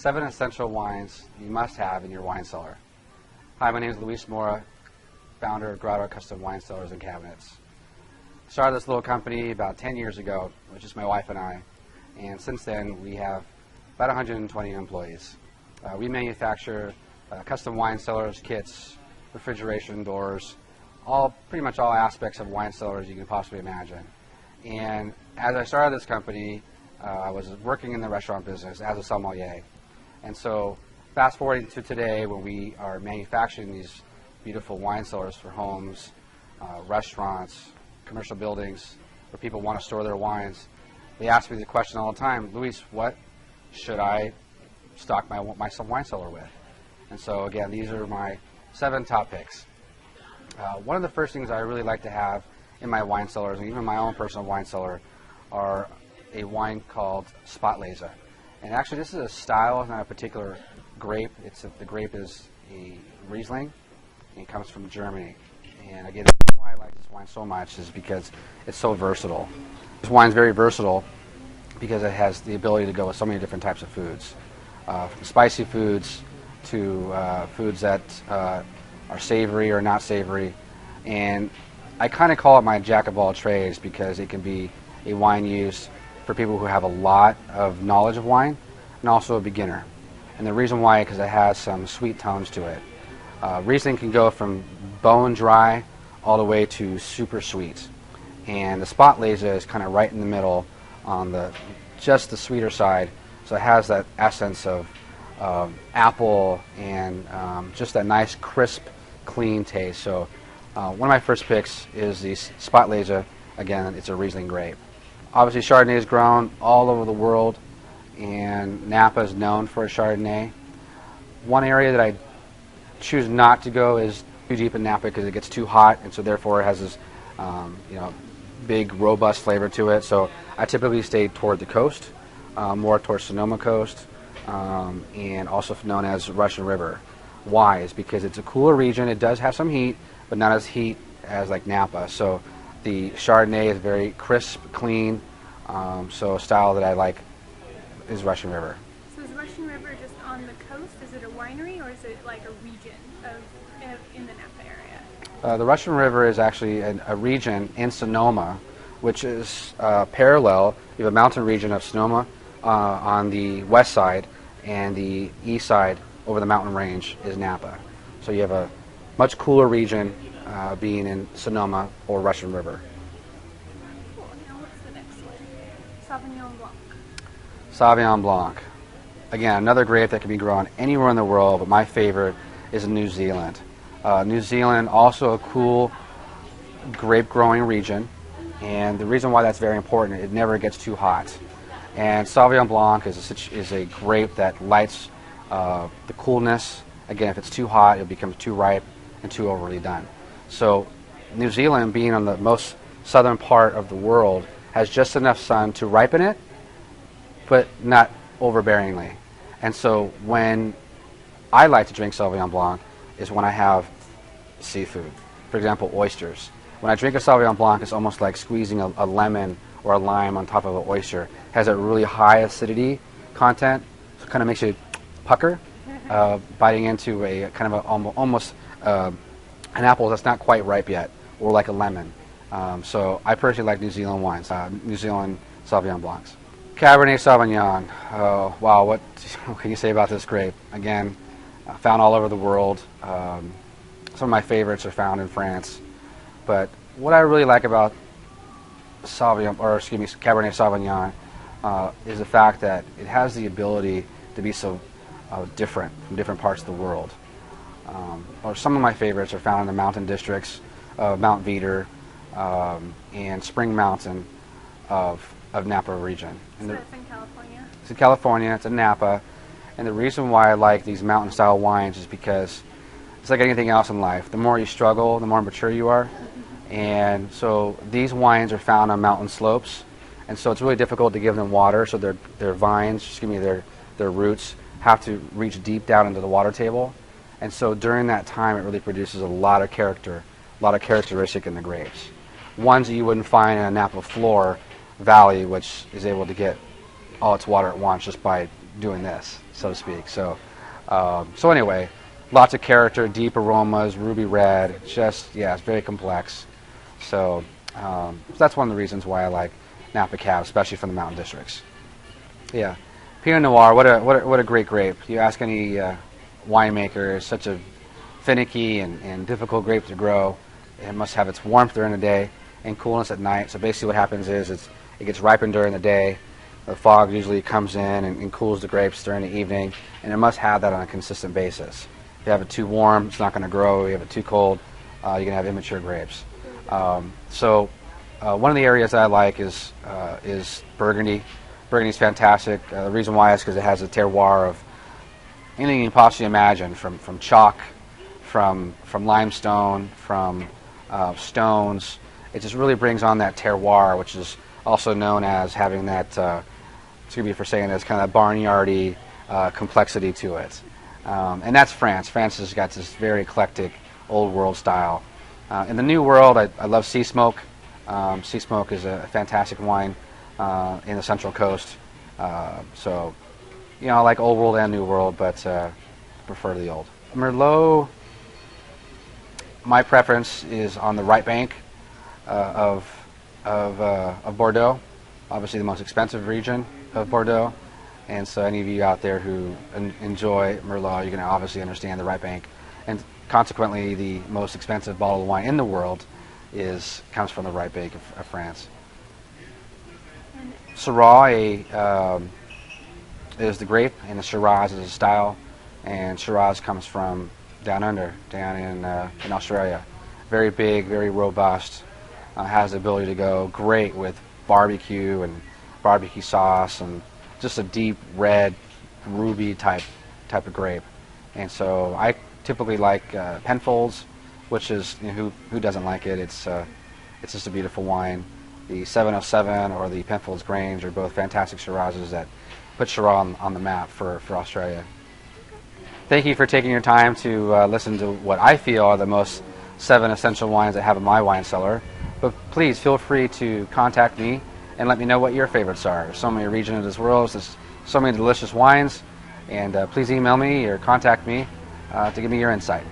7 essential wines you must have in your wine cellar. Hi, my name is Luis Mora, founder of Grotto Custom Wine Cellars and Cabinets. Started this little company about 10 years ago with just my wife and I, and since then we have about 120 employees. We manufacture custom wine cellars, kits, refrigeration doors, pretty much all aspects of wine cellars you can possibly imagine. And as I started this company, I was working in the restaurant business as a sommelier. And so fast forwarding to today, when we are manufacturing these beautiful wine cellars for homes, restaurants, commercial buildings where people want to store their wines, they ask me the question all the time, Luis, what should I stock my wine cellar with? And so again, these are my 7 top picks. One of the first things I really like to have in my wine cellars, and even my own personal wine cellar, are a wine called Spotlese. And actually this is a style, not a particular grape. The grape is a Riesling, and it comes from Germany. And again, that's why I like this wine so much, is because it's so versatile. This wine's very versatile because it has the ability to go with so many different types of foods. From spicy foods to foods that are savory or not savory. And I kind of call it my jack of all trades because it can be a wine used for people who have a lot of knowledge of wine and also a beginner. And the reason why is because it has some sweet tones to it. Riesling can go from bone dry all the way to super sweet. And the Spotlese is kind of right in the middle on just the sweeter side. So it has that essence of apple and just that nice crisp, clean taste. So one of my first picks is the Spotlese. Again, it's a Riesling grape. Obviously, Chardonnay is grown all over the world, and Napa is known for a Chardonnay. One area that I choose not to go is too deep in Napa because it gets too hot, and so therefore it has this big, robust flavor to it. So I typically stay toward the coast, more towards Sonoma coast, and also known as Russian River. Why? Is because it's a cooler region. It does have some heat, but not as heat as like Napa. So the Chardonnay is very crisp, clean, so a style that I like is Russian River. So is Russian River just on the coast? Is it a winery, or is it like a region in the Napa area? The Russian River is actually a region in Sonoma, which is parallel. You have a mountain region of Sonoma on the west side, and the east side over the mountain range is Napa. So you have a much cooler region being in Sonoma or Russian River. Cool. Now what's the next one? Sauvignon Blanc. Sauvignon Blanc. Again, another grape that can be grown anywhere in the world, but my favorite is in New Zealand. New Zealand, also a cool grape growing region, and the reason why that's very important, it never gets too hot. And Sauvignon Blanc is a grape that lights the coolness. Again, if it's too hot, it becomes too ripe and too overly done. So New Zealand, being on the most southern part of the world, has just enough sun to ripen it, but not overbearingly. And so when I like to drink Sauvignon Blanc is when I have seafood. For example, oysters. When I drink a Sauvignon Blanc, it's almost like squeezing a lemon or a lime on top of an oyster. It has a really high acidity content, so it kind of makes you pucker, biting into a kind of almost an apple that's not quite ripe yet, or like a lemon. So I personally like New Zealand wines, New Zealand Sauvignon Blancs. Cabernet Sauvignon. Oh, wow, what can you say about this grape? Again, found all over the world. Some of my favorites are found in France. But what I really like about Cabernet Sauvignon is the fact that it has the ability to be so different from different parts of the world. Or some of my favorites are found in the mountain districts of Mount Veeder and Spring Mountain of Napa region. So that's in California? It's in California, it's in Napa, and the reason why I like these mountain style wines is because it's like anything else in life. The more you struggle, the more mature you are. And so these wines are found on mountain slopes, and so it's really difficult to give them water, so their vines, their roots have to reach deep down into the water table. And so during that time, it really produces a lot of characteristic in the grapes. Ones that you wouldn't find in a Napa floor valley, which is able to get all its water at once just by doing this, so to speak. So anyway, lots of character, deep aromas, ruby red. Just yeah, it's very complex. So that's one of the reasons why I like Napa Cab, especially from the mountain districts. Yeah, Pinot Noir. What a great grape. You ask any winemaker, it's such a finicky and difficult grape to grow. It must have its warmth during the day and coolness at night. So basically what happens is it gets ripened during the day. The fog usually comes in and cools the grapes during the evening, and it must have that on a consistent basis. If you have it too warm, it's not going to grow. If you have it too cold, you're going to have immature grapes. So one of the areas that I like is Burgundy. Burgundy's fantastic. The reason why is because it has a terroir of anything you can possibly imagine, from chalk, from limestone, from stones. It just really brings on that terroir, which is also known as having that, excuse me for saying this, kind of barnyardy complexity to it. And that's France. France has got this very eclectic, old world style. In the new world, I love Sea Smoke. Sea Smoke is a fantastic wine in the Central Coast. So, you know, I like old world and new world, but prefer the old. Merlot, my preference is on the right bank of Bordeaux, obviously the most expensive region of Bordeaux. And so any of you out there who enjoy Merlot, you're going to obviously understand the right bank. And consequently, the most expensive bottle of wine in the world comes from the right bank of France. Syrah is the grape, and the Shiraz is a style. And Shiraz comes from down under, down in Australia. Very big, very robust. Has the ability to go great with barbecue and barbecue sauce, and just a deep red ruby type of grape. And so I typically like Penfolds, which is, you know, who doesn't like it? It's just a beautiful wine. The 707 or the Penfolds Grange are both fantastic Shirazes that put Shiraz on the map for Australia. Thank you for taking your time to listen to what I feel are the most 7 essential wines I have in my wine cellar. But please feel free to contact me and let me know what your favorites are. There's so many regions of this world, there's so many delicious wines, and please email me or contact me to give me your insight.